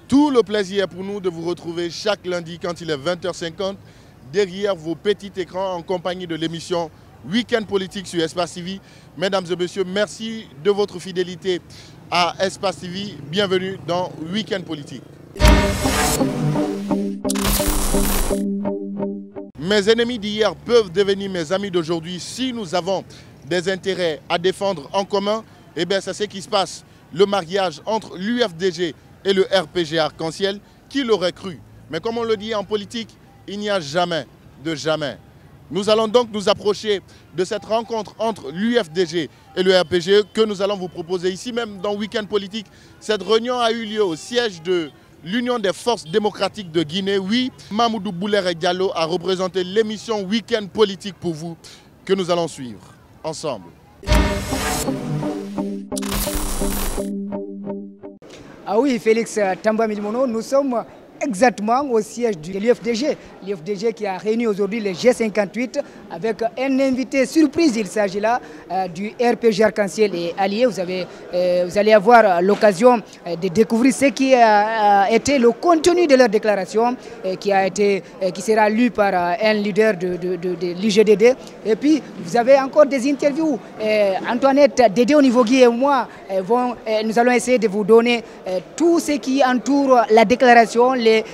Tout le plaisir pour nous de vous retrouver chaque lundi quand il est 20h50 derrière vos petits écrans en compagnie de l'émission Week-end Politique sur Espace TV. Mesdames et messieurs, merci de votre fidélité à Espace TV. Bienvenue dans Week-end Politique. Mes ennemis d'hier peuvent devenir mes amis d'aujourd'hui si nous avons des intérêts à défendre en commun. Eh bien, c'est ce qui se passe. Le mariage entre l'UFDG et le RPG Arc-en-Ciel, qui l'aurait cru? Mais comme on le dit en politique, il n'y a jamais de jamais. Nous allons donc nous approcher de cette rencontre entre l'UFDG et le RPG que nous allons vous proposer ici même dans Week-end Politique. Cette réunion a eu lieu au siège de l'Union des forces démocratiques de Guinée. Oui, Mamoudou Boulere Diallo a représenté l'émission Week-end Politique pour vous que nous allons suivre ensemble. Ah oui, Félix Tamba Milimono, nous sommes exactement au siège de l'UFDG. L'UFDG qui a réuni aujourd'hui le G58 avec un invité surprise. Il s'agit là du RPG Arc-en-Ciel et Alliés. Vous allez avoir l'occasion de découvrir ce qui a été le contenu de leur déclaration qui sera lu par un leader de l'UGDD. Et puis, vous avez encore des interviews. Antoinette, Dédé Onivogui et moi, nous allons essayer de vous donner tout ce qui entoure la déclaration, les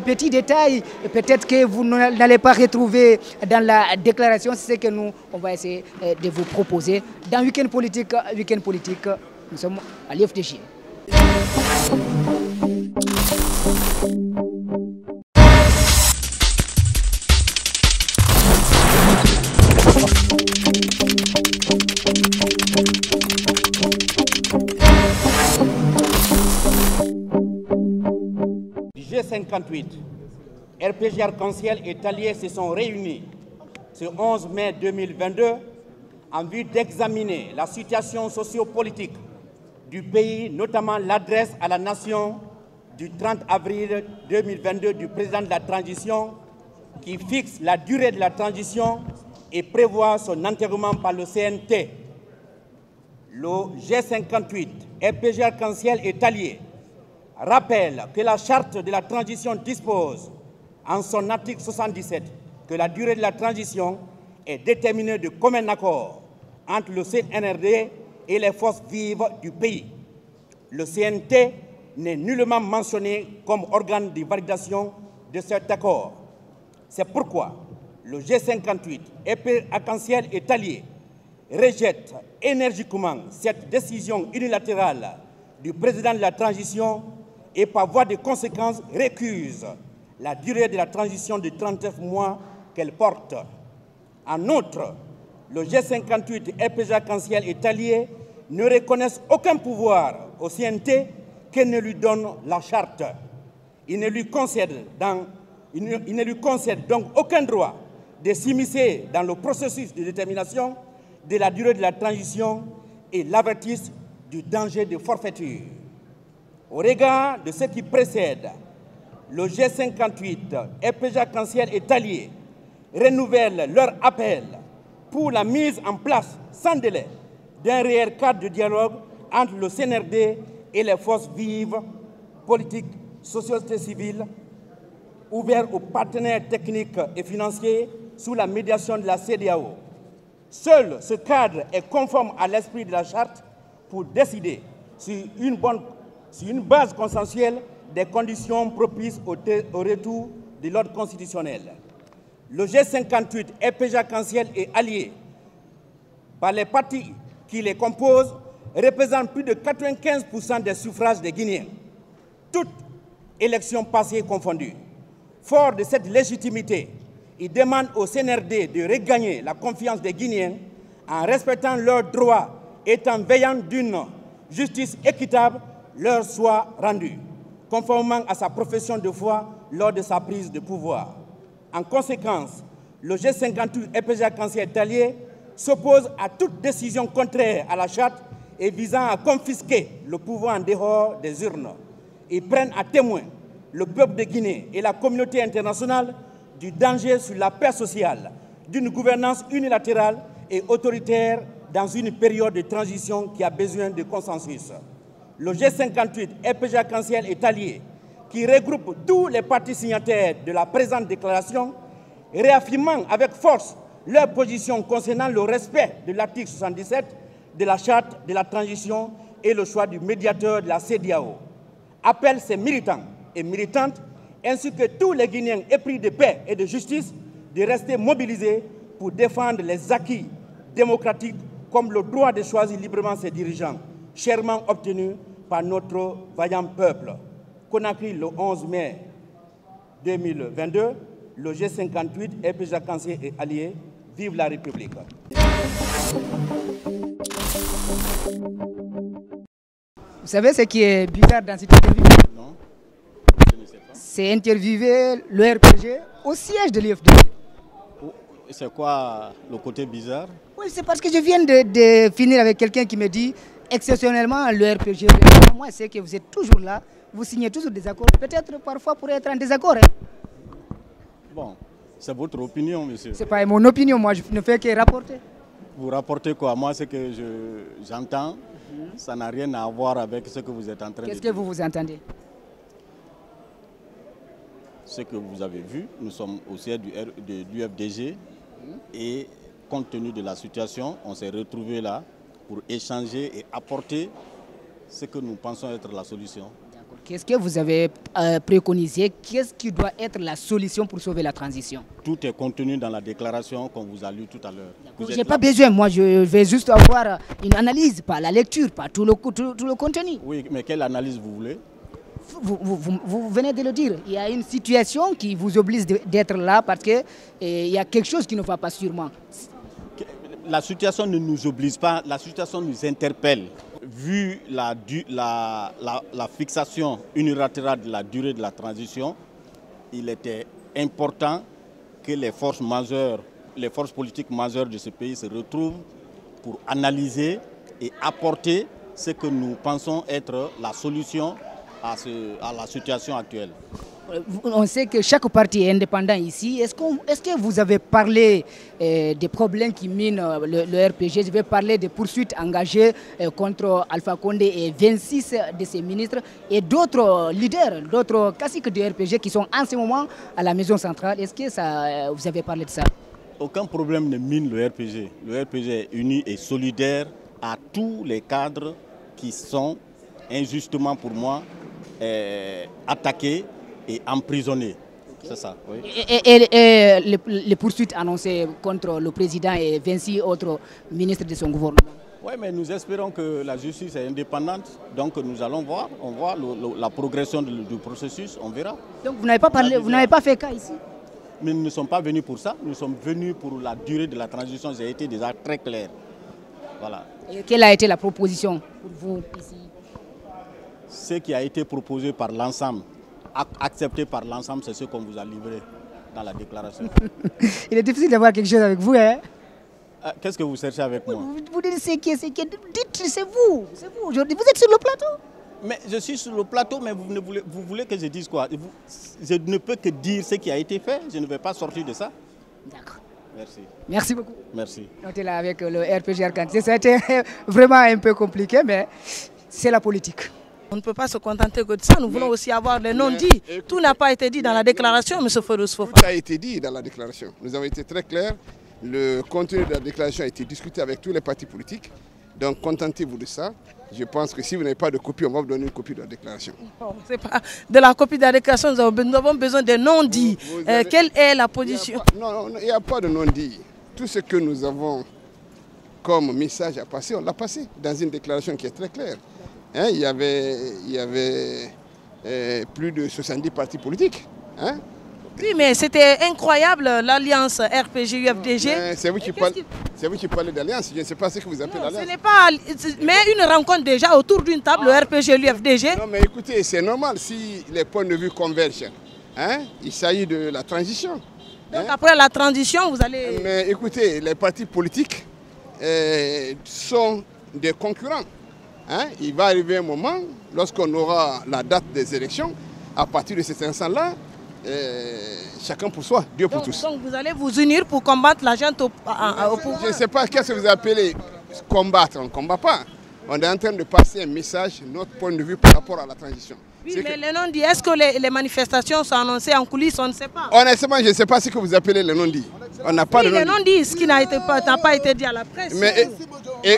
petits détails peut-être que vous n'allez pas retrouver dans la déclaration. C'est ce que nous, on va essayer de vous proposer dans Week-end Politique. Week-end Politique, nous sommes à l'UFDG. G58, RPG Arc-en-Ciel et Alliés se sont réunis ce 11 mai 2022 en vue d'examiner la situation sociopolitique du pays, notamment l'adresse à la nation du 30 avril 2022 du président de la transition qui fixe la durée de la transition et prévoit son enterrement par le CNT. Le G58, RPG Arc-en-Ciel et Alliés rappelle que la charte de la transition dispose en son article 77 que la durée de la transition est déterminée de commun accord entre le CNRD et les forces vives du pays. Le CNT n'est nullement mentionné comme organe de validation de cet accord. C'est pourquoi le G58, RPG Arc-en-Ciel et Alliés rejette énergiquement cette décision unilatérale du président de la transition et par voie de conséquence récuse la durée de la transition de 39 mois qu'elle porte. En outre, le G58, RPG Arc-en-Ciel et Alliés ne reconnaissent aucun pouvoir au CNT que ne lui donne la charte. Il ne lui concède donc aucun droit de s'immiscer dans le processus de détermination de la durée de la transition et l'avertissent du danger de forfaiture. Au regard de ce qui précède, le G58, RPG Arc-en-Ciel et Alliés renouvellent leur appel pour la mise en place sans délai d'un réel cadre de dialogue entre le CNRD et les forces vives, politiques, société civile, ouvert aux partenaires techniques et financiers sous la médiation de la CEDEAO. Seul ce cadre est conforme à l'esprit de la charte pour décider sur une base consensuelle des conditions propices au retour de l'ordre constitutionnel. Le G58, RPG Arc-en-Ciel et Alliés, par les partis qui les composent, représentent plus de 95% des suffrages des Guinéens, toutes élections passées confondues. Fort de cette légitimité, ils demandent au CNRD de regagner la confiance des Guinéens en respectant leurs droits et en veillant d'une justice équitable leur soit rendue, conformément à sa profession de foi lors de sa prise de pouvoir. En conséquence, le G58 RPG Arc-en-Ciel et Alliés s'oppose à toute décision contraire à la charte et visant à confisquer le pouvoir en dehors des urnes. Ils prennent à témoin le peuple de Guinée et la communauté internationale du danger sur la paix sociale, d'une gouvernance unilatérale et autoritaire dans une période de transition qui a besoin de consensus. Le G58 RPG Arc-en-Ciel est allié, qui regroupe tous les partis signataires de la présente déclaration, réaffirmant avec force leur position concernant le respect de l'article 77 de la Charte de la transition et le choix du médiateur de la CEDEAO. Appelle ses militants et militantes, ainsi que tous les Guinéens épris de paix et de justice, de rester mobilisés pour défendre les acquis démocratiques comme le droit de choisir librement ses dirigeants, chèrement obtenu par notre vaillant peuple. Conakry, le 11 mai 2022, le G58 RPG Arc-en-Ciel est allié. Vive la République. Vous savez ce qui est bizarre dans cette interview? Non, je ne sais pas. C'est interviewer le RPG au siège de l'UFDG. C'est quoi le côté bizarre? Oui, c'est parce que je viens de finir avec quelqu'un qui me dit exceptionnellement le RPG. Moi, c'est que vous êtes toujours là, vous signez toujours des accords. Peut-être parfois pour être en désaccord. Hein. Bon, c'est votre opinion, monsieur. Ce n'est pas mon opinion, moi je ne fais que rapporter. Vous rapportez quoi? Moi, ce que j'entends, ça n'a rien à voir avec ce que vous êtes en train de dire. Qu'est-ce que vous entendez? Ce que vous avez vu, nous sommes au siège de l'UFDG et compte tenu de la situation, on s'est retrouvés là pour échanger et apporter ce que nous pensons être la solution. Qu'est-ce que vous avez préconisé? Qu'est-ce qui doit être la solution pour sauver la transition? Tout est contenu dans la déclaration qu'on vous a lue tout à l'heure. Je n'ai pas besoin, moi je vais juste avoir une analyse, pas la lecture, pas tout le contenu. Oui, mais quelle analyse vous voulez? Vous venez de le dire, il y a une situation qui vous oblige d'être là parce qu'il y a quelque chose qui ne va pas sûrement. La situation ne nous oblige pas, la situation nous interpelle. Vu la fixation unilatérale de la durée de la transition, il était important que les forces majeures, les forces politiques majeures de ce pays se retrouvent pour analyser et apporter ce que nous pensons être la solution à la situation actuelle. On sait que chaque parti est indépendant ici. Est-ce que vous avez parlé des problèmes qui minent le RPG? Je vais parler des poursuites engagées contre Alpha Condé et 26 de ses ministres et d'autres leaders, d'autres caciques du RPG qui sont en ce moment à la maison centrale. Est-ce que vous avez parlé de ça? Aucun problème ne mine le RPG. Le RPG est uni et solidaire à tous les cadres qui sont injustement pour moi attaqués et emprisonnés. Okay. C'est ça, oui. Et les poursuites annoncées contre le président et 26 autres ministres de son gouvernement? Oui, mais nous espérons que la justice est indépendante. Donc nous allons voir, on voit la progression du processus, on verra. Donc vous n'avez pas parlé, vous n'avez pas fait cas ici? Mais nous ne sommes pas venus pour ça, nous sommes venus pour la durée de la transition, j'ai été déjà très clair. Voilà. Et quelle a été la proposition pour vous ici? Ce qui a été proposé par l'ensemble, accepté par l'ensemble, c'est ce qu'on vous a livré dans la déclaration. Il est difficile d'avoir quelque chose avec vous, hein? Qu'est-ce que vous cherchez avec moi? Vous dites dites, c'est vous aujourd'hui, vous êtes sur le plateau. Mais je suis sur le plateau, mais vous voulez que je dise quoi? Je ne peux que dire ce qui a été fait, je ne vais pas sortir de ça. D'accord. Merci. Merci beaucoup. Merci. On était là avec le RPG Arc-en-Ciel. Ça a été vraiment un peu compliqué, mais c'est la politique. On ne peut pas se contenter que de ça, nous voulons aussi avoir les non-dits. Tout n'a pas été dit dans la déclaration, M. Fodous Fofana. Tout a été dit dans la déclaration. Nous avons été très clairs. Le contenu de la déclaration a été discuté avec tous les partis politiques. Donc contentez-vous de ça. Je pense que si vous n'avez pas de copie, on va vous donner une copie de la déclaration. Bon, c'est pas de la copie de la déclaration, nous avons besoin de non-dits. Quelle est la position? Non, il n'y a pas de non-dits. Tout ce que nous avons comme message à passer, on l'a passé dans une déclaration qui est très claire. Hein, il y avait plus de 70 partis politiques. Hein? Oui, mais c'était incroyable l'alliance RPG-UFDG. C'est vous qui parlez d'alliance, je ne sais pas ce que vous appelez l'alliance. Ce n'est pas, mais une rencontre déjà autour d'une table, le RPG-UFDG. Non, mais écoutez, c'est normal si les points de vue convergent. Hein? Il s'agit de la transition. Donc après la transition, vous allez... Mais écoutez, les partis politiques sont des concurrents. Hein? Il va arriver un moment, lorsqu'on aura la date des élections, à partir de cet instant-là, chacun pour soi, Dieu pour tous. Donc vous allez vous unir pour combattre la junte au pouvoir. Je ne sais pas qu'est-ce que vous appelez combattre. On ne combat pas. On est en train de passer un message, notre point de vue par rapport à la transition. Oui, mais les non-dits, est-ce que les manifestations sont annoncées en coulisses? On ne sait pas. Honnêtement, je ne sais pas ce que vous appelez les non-dits. On n'a pas de les non-dits, ce qui n'a pas été dit à la presse. Mais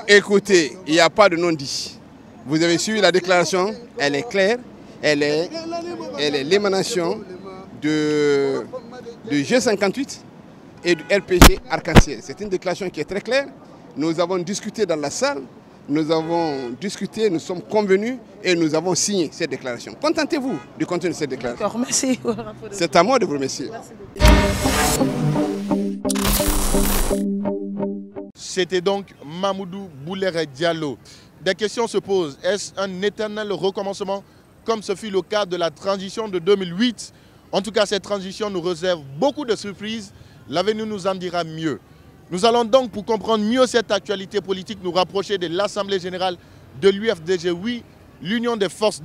écoutez, il n'y a pas de non-dits. Vous avez suivi la déclaration, elle est claire, elle est l'émanation du G58 et du RPG Arc-en-Ciel. C'est une déclaration qui est très claire. Nous avons discuté dans la salle, nous avons discuté, nous sommes convenus et nous avons signé cette déclaration. Contentez-vous du contenu de cette déclaration. D'accord, merci. C'est à moi de vous remercier. C'était donc Mamoudou Boulere Diallo. Des questions se posent. Est-ce un éternel recommencement comme ce fut le cas de la transition de 2008? En tout cas, cette transition nous réserve beaucoup de surprises. L'avenir nous en dira mieux. Nous allons donc, pour comprendre mieux cette actualité politique, nous rapprocher de l'Assemblée générale de l'UFDG. Oui, l'Union des forces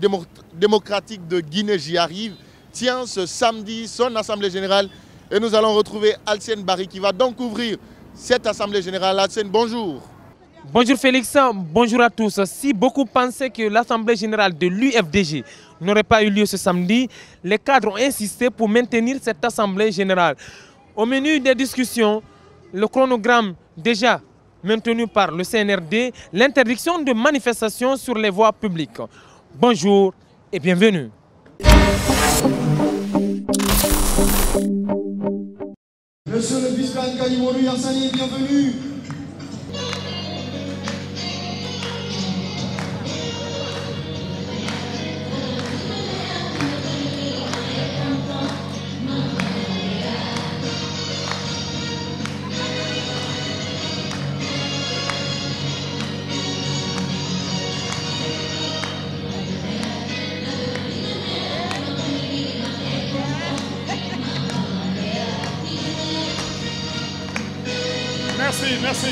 démocratiques de Guinée, j'y arrive, tient ce samedi son Assemblée générale. Et nous allons retrouver Alcène Barry qui va donc ouvrir cette Assemblée générale. Alcène, bonjour. Bonjour Félix, bonjour à tous. Si beaucoup pensaient que l'Assemblée générale de l'UFDG n'aurait pas eu lieu ce samedi, les cadres ont insisté pour maintenir cette Assemblée générale. Au menu des discussions, le chronogramme déjà maintenu par le CNRD, l'interdiction de manifestations sur les voies publiques. Bonjour et bienvenue. Monsieur le vice-président Kanimoru Yassani, bienvenue.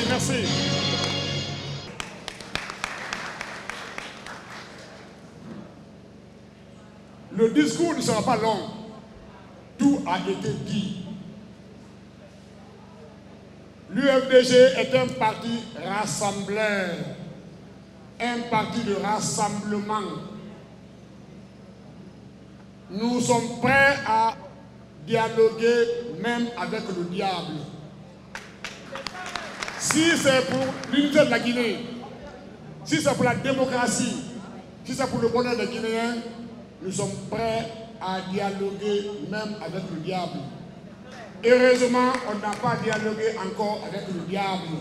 Merci. Le discours ne sera pas long. Tout a été dit. L'UFDG est un parti rassembleur, un parti de rassemblement. Nous sommes prêts à dialoguer même avec le diable. Si c'est pour l'unité de la Guinée, si c'est pour la démocratie, si c'est pour le bonheur des Guinéens, nous sommes prêts à dialoguer même avec le diable. Heureusement, on n'a pas dialogué encore avec le diable.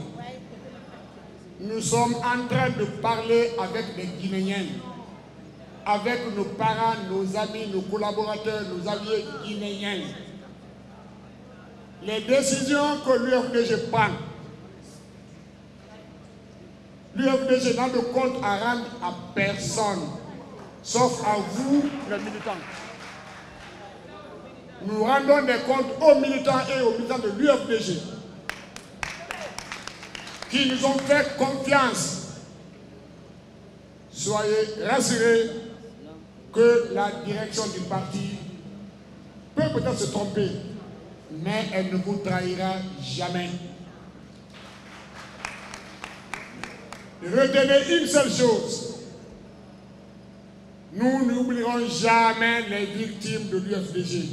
Nous sommes en train de parler avec les Guinéens, avec nos parents, nos amis, nos collaborateurs, nos alliés guinéens. Les décisions que l'UFDG prend, l'UFDG n'a de compte à rendre à personne, sauf à vous, les militants. Nous rendons des comptes aux militants et aux militants de l'UFDG qui nous ont fait confiance. Soyez rassurés que la direction du parti peut peut-être se tromper, mais elle ne vous trahira jamais. Retenez une seule chose. Nous n'oublierons jamais les victimes de l'UFDG.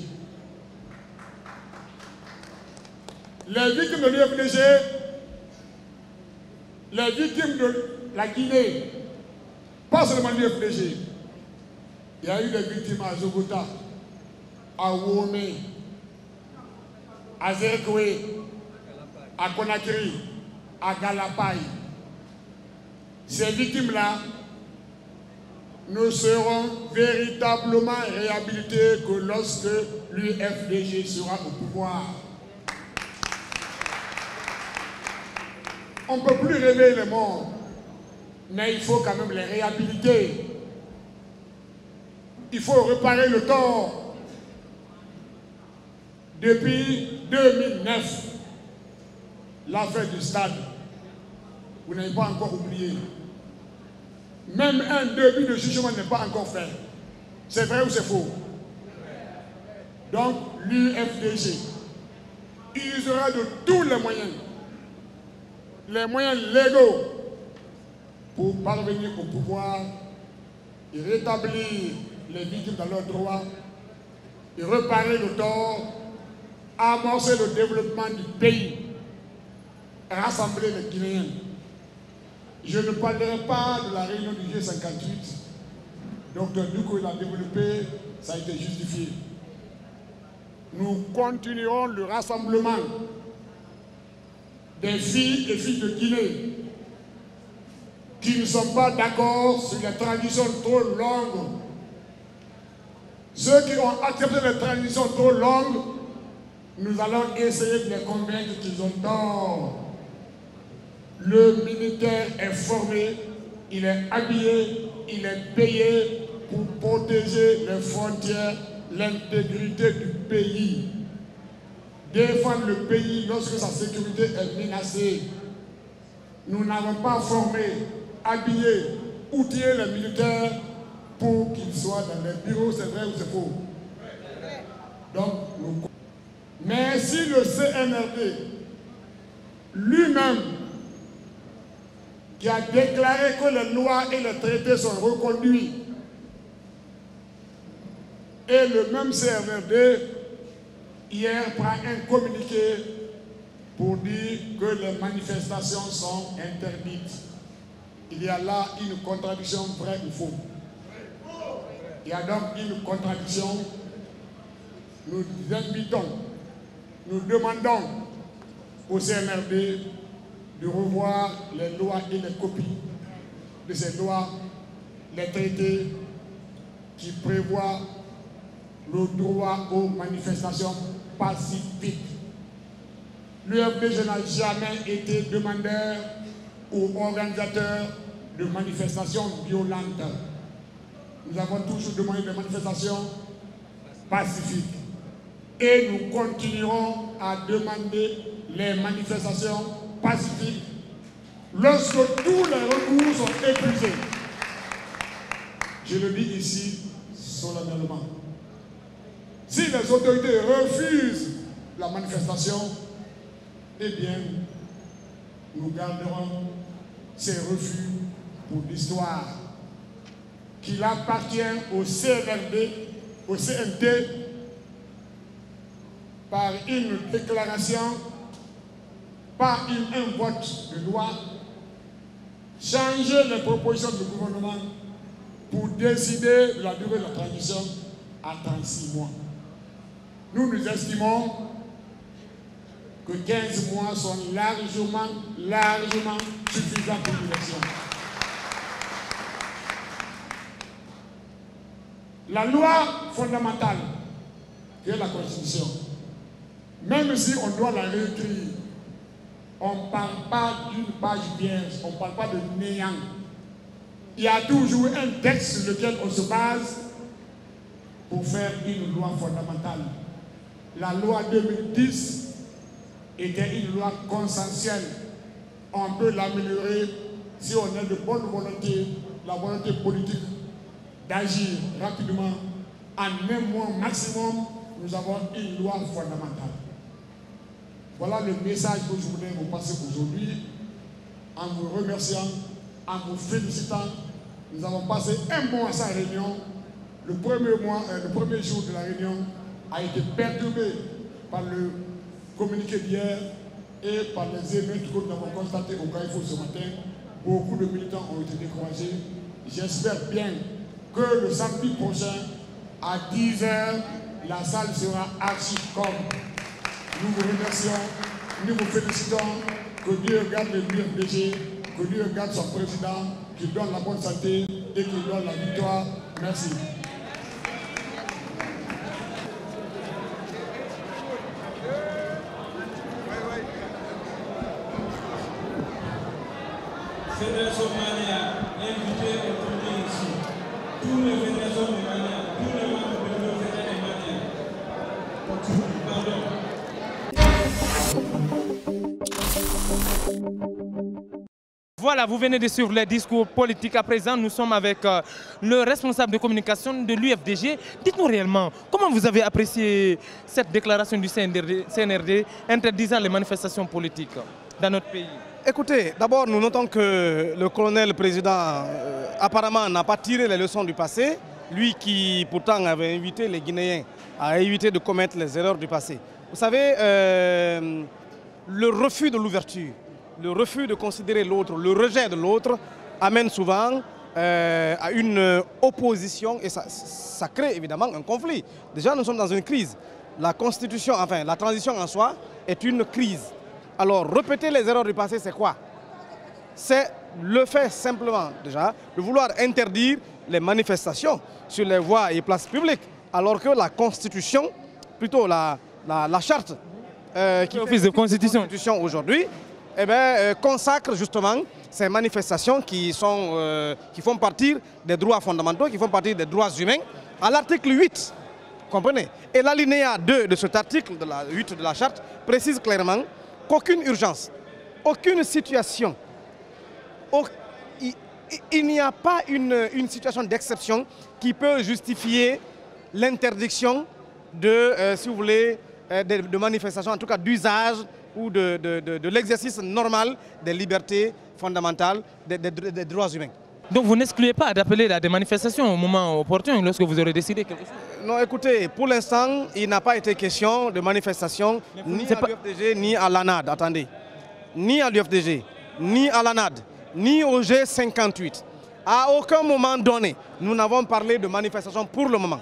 Les victimes de l'UFDG, les victimes de la Guinée, pas seulement l'UFDG. Il y a eu des victimes à Zogota, à Womé, à Zerkoué, à Conakry, à Galapay. Ces victimes-là ne seront véritablement réhabilitées que lorsque l'UFDG sera au pouvoir. On ne peut plus réveiller les morts, mais il faut quand même les réhabiliter. Il faut réparer le tort. Depuis 2009, l'affaire du stade, vous n'avez pas encore oublié. Même un début de jugement n'est pas encore fait. C'est vrai ou c'est faux? Donc l'UFDG usera de tous les moyens légaux pour parvenir au pouvoir et rétablir les victimes dans leurs droits et réparer le tort, amorcer le développement du pays, rassembler les Guinéens. Je ne parlerai pas de la réunion du G58. Docteur Doukou l'a développé, ça a été justifié. Nous continuerons le rassemblement des filles et filles de Guinée qui ne sont pas d'accord sur les transitions trop longues. Ceux qui ont accepté les transitions trop longues, nous allons essayer de les convaincre qu'ils ont tort. Le militaire est formé, il est habillé, il est payé pour protéger les frontières, l'intégrité du pays. Défendre le pays lorsque sa sécurité est menacée. Nous n'avons pas formé, habillé, outillé les militaires pour qu'ils soient dans les bureaux, c'est vrai ou c'est faux. Donc, mais si le CNRD lui-même, qui a déclaré que les lois et les traités sont reconduits, et le même CNRD, hier, prend un communiqué pour dire que les manifestations sont interdites. Il y a là une contradiction vraie ou faux. Il y a donc une contradiction. Nous invitons, nous demandons au CNRD de revoir les lois et les copies de ces lois, les traités qui prévoient le droit aux manifestations pacifiques. L'UFDG n'a jamais été demandeur ou organisateur de manifestations violentes. Nous avons toujours demandé des manifestations pacifiques. Et nous continuerons à demander les manifestations pacifiques lorsque tous les recours sont épuisés. Je le dis ici solennellement. Si les autorités refusent la manifestation, eh bien, nous garderons ces refus pour l'histoire, qu'il appartient au CNRD, au CNT, par une déclaration, par un vote de loi, changer les propositions du gouvernement pour décider de la durée de la transition à 36 mois. Nous estimons que 15 mois sont largement suffisants pour l'élection. La loi fondamentale, qui est la Constitution, même si on doit la réécrire, on ne parle pas d'une page vierge, on ne parle pas de néant. Il y a toujours un texte sur lequel on se base pour faire une loi fondamentale. La loi 2010 était une loi consensuelle. On peut l'améliorer si on a de bonne volonté, la volonté politique d'agir rapidement. En un mois maximum, nous avons une loi fondamentale. Voilà le message que je voulais vous passer aujourd'hui. En vous remerciant, en vous félicitant. Nous avons passé un mois à sa réunion. Le premier jour de la réunion a été perturbé par le communiqué d'hier et par les émeutes que nous avons constatées au Carrefour ce matin. Beaucoup de militants ont été découragés. J'espère bien que le samedi prochain, à 10 h, la salle sera archi comme. Nous vous remercions, nous vous félicitons. Que Dieu garde le l'UFDG, que Dieu garde son président, qu'il donne la bonne santé et qu'il donne la victoire. Merci. Fédération Mania, invité aujourd'hui ici. Tous les fédérations de Mania, tous les membres de l'UFDG de Mania. Pardon. Voilà, vous venez de suivre les discours politiques. À présent, nous sommes avec le responsable de communication de l'UFDG. Dites-nous réellement, comment vous avez apprécié cette déclaration du CNRD interdisant les manifestations politiques dans notre pays? Écoutez, d'abord, nous notons que le colonel président apparemment n'a pas tiré les leçons du passé. Lui qui pourtant avait invité les Guinéens à éviter de commettre les erreurs du passé. Vous savez, le refus de l'ouverture, le refus de considérer l'autre, le rejet de l'autre amène souvent à une opposition et ça crée évidemment un conflit. Déjà, nous sommes dans une crise. La constitution, enfin la transition en soi est une crise. Alors, répéter les erreurs du passé, c'est quoi? C'est le fait simplement, déjà, de vouloir interdire les manifestations sur les voies et places publiques, alors que la Constitution, plutôt la charte qui office de constitution aujourd'hui, consacre justement ces manifestations qui font partie des droits fondamentaux, qui font partie des droits humains, à l'article 8. Comprenez? Et l'alinéa 2 de cet article de la 8 de la charte précise clairement qu'aucune urgence, aucune situation, il n'y a pas une situation d'exception qui peut justifier l'interdiction de, si vous voulez, de manifestations, en tout cas d'usage ou de l'exercice normal des libertés fondamentales, des droits humains. Donc vous n'excluez pas d'appeler à des manifestations au moment opportun, lorsque vous aurez décidé quelque chose? Non, écoutez, pour l'instant, il n'a pas été question de manifestation ni à l'UFDG, ni à l'ANAD, attendez. Ni à l'UFDG, ni à l'ANAD, ni au G58. À aucun moment donné, nous n'avons parlé de manifestation pour le moment.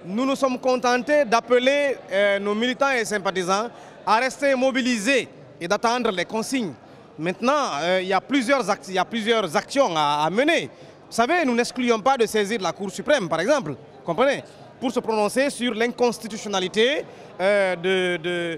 Nous nous sommes contentés d'appeler nos militants et sympathisants à rester mobilisés et d'attendre les consignes. Maintenant, il y a plusieurs actions à mener. Vous savez, nous n'excluons pas de saisir la Cour suprême, par exemple, comprenez, pour se prononcer sur l'inconstitutionnalité de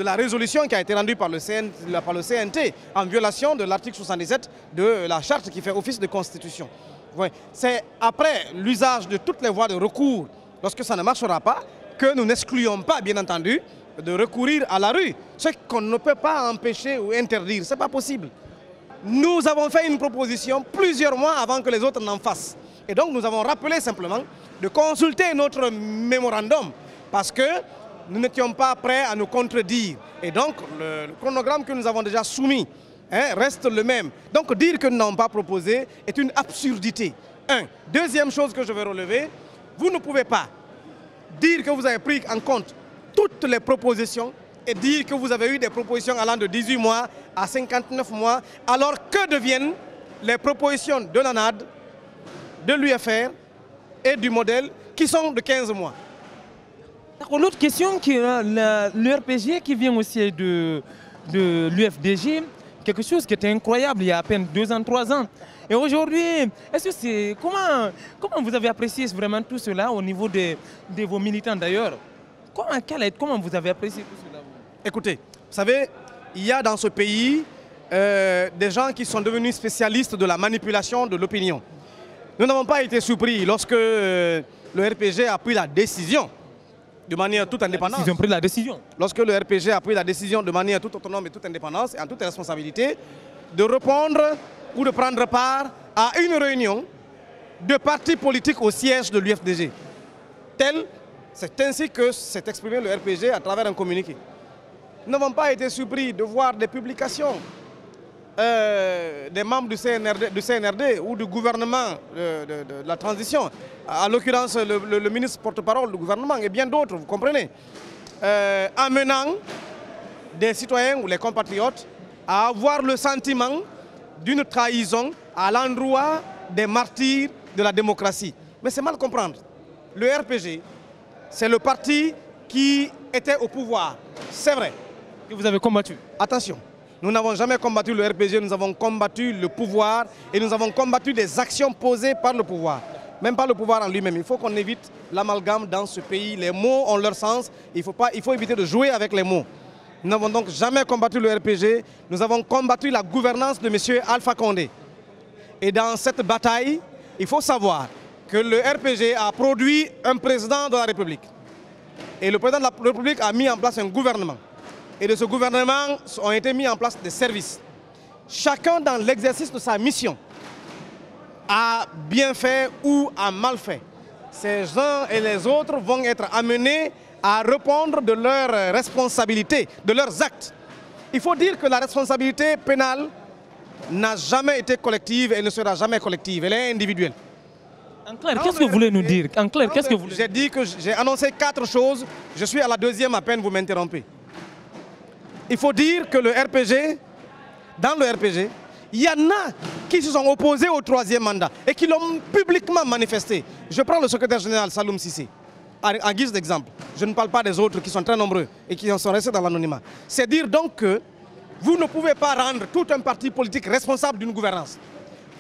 la résolution qui a été rendue par le CNT en violation de l'article 77 de la charte qui fait office de constitution. Ouais. C'est après l'usage de toutes les voies de recours, lorsque ça ne marchera pas, que nous n'excluons pas, bien entendu, de recourir à la rue. Ce qu'on ne peut pas empêcher ou interdire, ce n'est pas possible. Nous avons fait une proposition plusieurs mois avant que les autres n'en fassent. Et donc nous avons rappelé simplement de consulter notre mémorandum parce que nous n'étions pas prêts à nous contredire. Et donc le chronogramme que nous avons déjà soumis reste le même. Donc dire que nous n'avons pas proposé est une absurdité. Deuxième chose que je vais relever, vous ne pouvez pas dire que vous avez pris en compte toutes les propositions et dire que vous avez eu des propositions allant de 18 mois à 59 mois, alors que deviennent les propositions de l'ANAD, de l'UFR et du modèle qui sont de 15 mois. L'autre question, l'URPG qui vient aussi de l'UFDG, quelque chose qui était incroyable il y a à peine 2 ans, 3 ans. Et aujourd'hui, comment vous avez apprécié vraiment tout cela au niveau de vos militants d'ailleurs? Comment vous avez apprécié tout cela? Écoutez, vous savez, il y a dans ce pays des gens qui sont devenus spécialistes de la manipulation de l'opinion. Nous n'avons pas été surpris lorsque le RPG a pris la décision de manière toute indépendante. Ils ont pris la décision. Lorsque le RPG a pris la décision de manière toute autonome et toute indépendance et en toute responsabilité de répondre ou de prendre part à une réunion de partis politiques au siège de l'UFDG. C'est ainsi que s'est exprimé le RPG à travers un communiqué. Nous n'avons pas été surpris de voir des publications des membres du CNRD ou du gouvernement de la transition, à l'occurrence le ministre porte-parole du gouvernement et bien d'autres, vous comprenez, amenant des citoyens ou les compatriotes à avoir le sentiment d'une trahison à l'endroit des martyrs de la démocratie. Mais c'est mal comprendre. Le RPG, c'est le parti qui était au pouvoir, c'est vrai. Que vous avez combattu. Attention, nous n'avons jamais combattu le RPG, nous avons combattu le pouvoir et nous avons combattu des actions posées par le pouvoir. Même pas le pouvoir en lui-même. Il faut qu'on évite l'amalgame dans ce pays. Les mots ont leur sens, il faut éviter de jouer avec les mots. Nous n'avons donc jamais combattu le RPG, nous avons combattu la gouvernance de M. Alpha Condé. Et dans cette bataille, il faut savoir que le RPG a produit un président de la République. Et le président de la République a mis en place un gouvernement. Et de ce gouvernement ont été mis en place des services. chacun dans l'exercice de sa mission a bien fait ou a mal fait. Ces uns et les autres vont être amenés à répondre de leurs responsabilités, de leurs actes. Il faut dire que la responsabilité pénale n'a jamais été collective et ne sera jamais collective, elle est individuelle. En clair, qu'est-ce que vous voulez nous dire? En clair, qu'est-ce que vous voulez... J'ai dit que j'ai annoncé 4 choses, je suis à la 2e à peine, vous m'interrompez. Il faut dire que le RPG, dans le RPG, il y en a qui se sont opposés au 3e mandat et qui l'ont publiquement manifesté. Je prends le secrétaire général Saloum Cissé, en guise d'exemple. Je ne parle pas des autres qui sont très nombreux et qui en sont restés dans l'anonymat. C'est dire donc que vous ne pouvez pas rendre tout un parti politique responsable d'une gouvernance.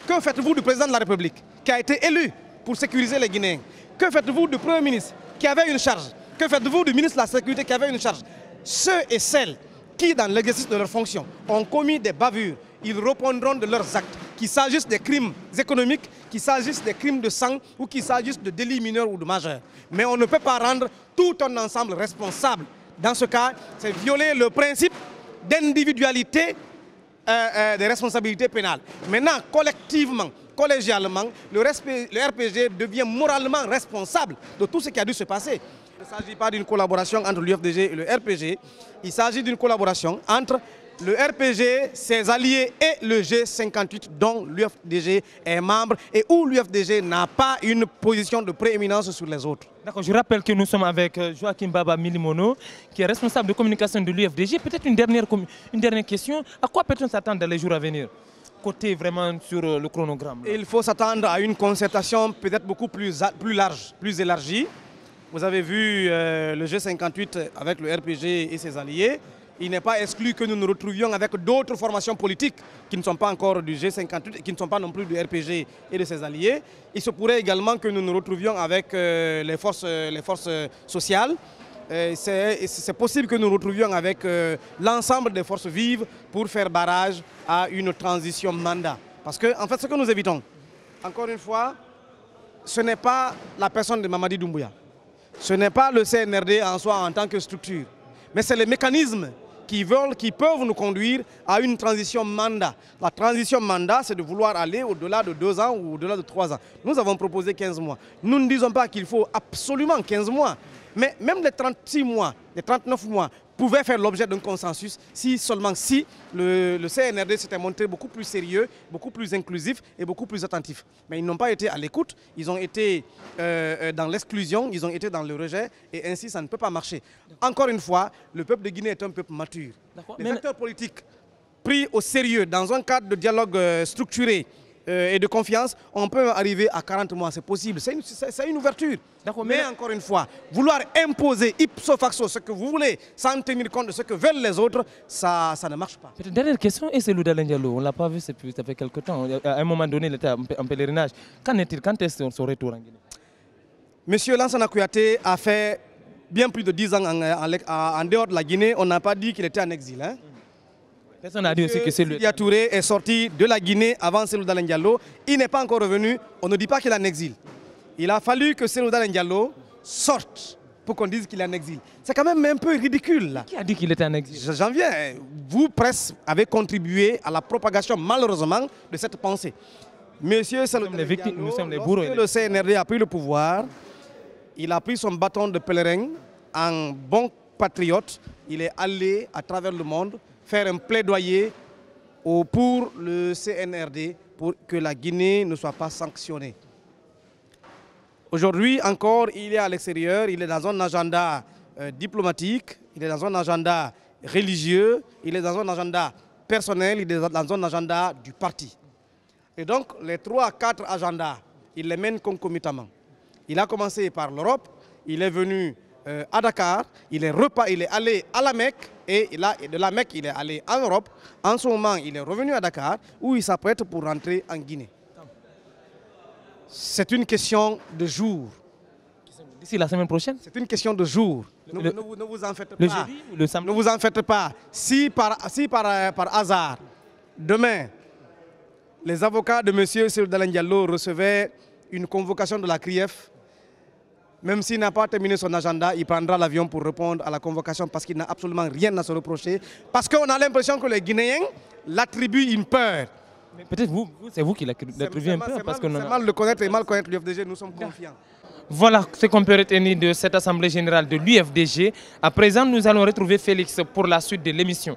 Que faites-vous du président de la République qui a été élu pour sécuriser les Guinéens? Que faites-vous du Premier ministre qui avait une charge? Que faites-vous du ministre de la Sécurité qui avait une charge? Ceux et celles qui, dans l'exercice de leurs fonctions, ont commis des bavures, ils répondront de leurs actes, qu'il s'agisse des crimes économiques, qu'il s'agisse des crimes de sang ou qu'il s'agisse de délits mineurs ou de majeurs. Mais on ne peut pas rendre tout un ensemble responsable. Dans ce cas, c'est violer le principe d'individualité des responsabilités pénales. Maintenant, collectivement, collégialement, le RPG devient moralement responsable de tout ce qui a dû se passer. Il ne s'agit pas d'une collaboration entre l'UFDG et le RPG, il s'agit d'une collaboration entre le RPG, ses alliés et le G58 dont l'UFDG est membre et où l'UFDG n'a pas une position de prééminence sur les autres. D'accord, je rappelle que nous sommes avec Joachim Baba Milimono, qui est responsable de communication de l'UFDG. Peut-être une dernière question. À quoi peut-on s'attendre dans les jours à venir, côté vraiment sur le chronogramme? Il faut s'attendre à une concertation peut-être beaucoup plus large, plus élargie. Vous avez vu le G58 avec le RPG et ses alliés. Il n'est pas exclu que nous nous retrouvions avec d'autres formations politiques qui ne sont pas encore du G58 et qui ne sont pas non plus du RPG et de ses alliés. Il se pourrait également que nous nous retrouvions avec les forces sociales. C'est possible que nous nous retrouvions avec l'ensemble des forces vives pour faire barrage à une transition mandat. Parce que, en fait, ce que nous évitons, encore une fois, ce n'est pas la personne de Mamadi Doumbouya. Ce n'est pas le CNRD en soi en tant que structure. Mais c'est les mécanismes qui peuvent nous conduire à une transition mandat. La transition mandat, c'est de vouloir aller au-delà de 2 ans ou au-delà de 3 ans. Nous avons proposé 15 mois. Nous ne disons pas qu'il faut absolument 15 mois. Mais même les 36 mois, les 39 mois pouvaient faire l'objet d'un consensus seulement si le CNRD s'était montré beaucoup plus sérieux, beaucoup plus inclusif et beaucoup plus attentif. Mais ils n'ont pas été à l'écoute, ils ont été dans l'exclusion, ils ont été dans le rejet et ainsi ça ne peut pas marcher. Encore une fois, le peuple de Guinée est un peuple mature. Les acteurs politiques pris au sérieux dans un cadre de dialogue structuré et de confiance, on peut arriver à 40 mois, c'est possible, c'est une ouverture. Mais encore une fois, vouloir imposer ipso facto ce que vous voulez sans tenir compte de ce que veulent les autres, ça ne marche pas. Dernière question, et c'est Loudalen Diallo, on ne l'a pas vu, ça fait quelque temps, à un moment donné il était en pèlerinage. Qu'en est-il, quand est-ce son retour en Guinée? Monsieur Lansana Kouyaté a fait bien plus de 10 ans en dehors de la Guinée, on n'a pas dit qu'il était en exil. Hein? Personne n'a dit aussi que c'est lui. Yaya Touré est sorti de la Guinée avant Cellou Dalein Diallo. Il n'est pas encore revenu. On ne dit pas qu'il est en exil. Il a fallu que Cellou Dalein Diallo sorte pour qu'on dise qu'il est en exil. C'est quand même un peu ridicule. Là. Qui a dit qu'il était en exil? J'en viens. Vous, presse, avez contribué à la propagation, malheureusement, de cette pensée. Monsieur Cellou Dalein Diallo, nous sommes les bourreaux. Lorsque le CNRD a pris le pouvoir, il a pris son bâton de pèlerin en bon patriote. Il est allé à travers le monde faire un plaidoyer pour le CNRD pour que la Guinée ne soit pas sanctionnée. Aujourd'hui encore, il est à l'extérieur, il est dans un agenda diplomatique, il est dans un agenda religieux, il est dans un agenda personnel, il est dans un agenda du parti. Et donc les 3 à 4 agendas, il les mène concomitamment. Il a commencé par l'Europe, il est venu à Dakar, il est allé à la Mecque et de la Mecque il est allé en Europe. En ce moment il est revenu à Dakar où il s'apprête pour rentrer en Guinée. C'est une question de jour. D'ici la semaine prochaine? C'est une question de jour. Ne vous en faites pas. Le jeudi ou le samedi? Ne vous en faites pas. Si par hasard, demain, les avocats de M. Cellou Dalein Diallo recevaient une convocation de la CRIEF, Même s'il n'a pas terminé son agenda, il prendra l'avion pour répondre à la convocation parce qu'il n'a absolument rien à se reprocher. Parce qu'on a l'impression que les Guinéens l'attribuent une peur. Peut-être c'est vous qui l'attribuez une peur. C'est mal le connaître et mal connaître l'UFDG, nous sommes confiants. Voilà ce qu'on peut retenir de cette assemblée générale de l'UFDG. À présent, nous allons retrouver Félix pour la suite de l'émission.